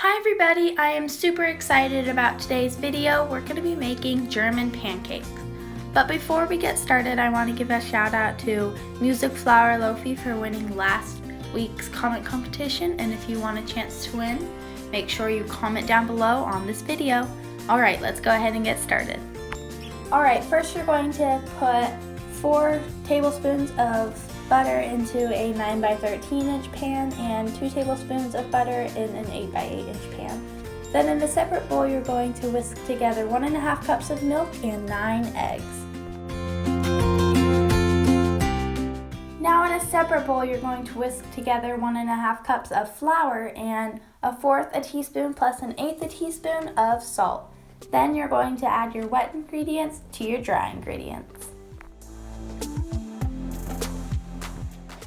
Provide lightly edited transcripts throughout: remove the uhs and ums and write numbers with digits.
Hi everybody, I am super excited about today's video. We're going to be making German pancakes. But before we get started, I want to give a shout out to Music Flower Lofi for winning last week's comment competition. And if you want a chance to win, make sure you comment down below on this video. Alright, let's go ahead and get started. Alright, first you're going to put 4 tablespoons of butter into a 9 by 13 inch pan and 2 tablespoons of butter in an 8 by 8 inch pan. Then in a separate bowl you're going to whisk together 1.5 cups of milk and 9 eggs. Now in a separate bowl you're going to whisk together 1.5 cups of flour and 1/4 teaspoon plus 1/8 teaspoon of salt. Then you're going to add your wet ingredients to your dry ingredients.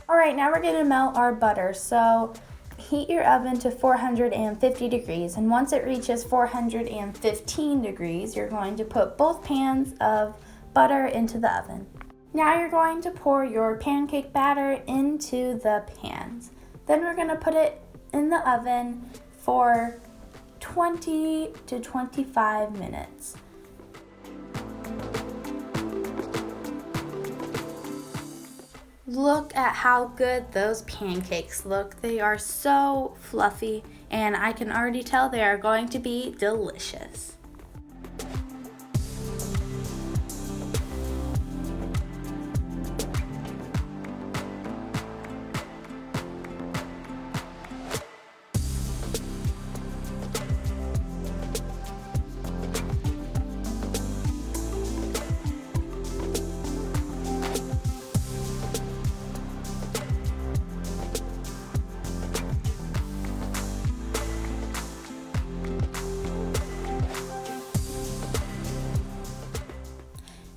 Alright, now we're going to melt our butter. So heat your oven to 450 degrees, and once it reaches 415 degrees, you're going to put both pans of butter into the oven. Now you're going to pour your pancake batter into the pans. Then we're going to put it in the oven for 20 to 25 minutes. Look at how good those pancakes look. They are so fluffy, and I can already tell they are going to be delicious.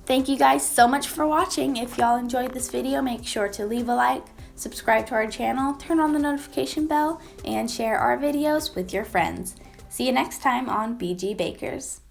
Thank you guys so much for watching. If y'all enjoyed this video, make sure to leave a like, subscribe to our channel, turn on the notification bell, and share our videos with your friends. See you next time on BG Bakers.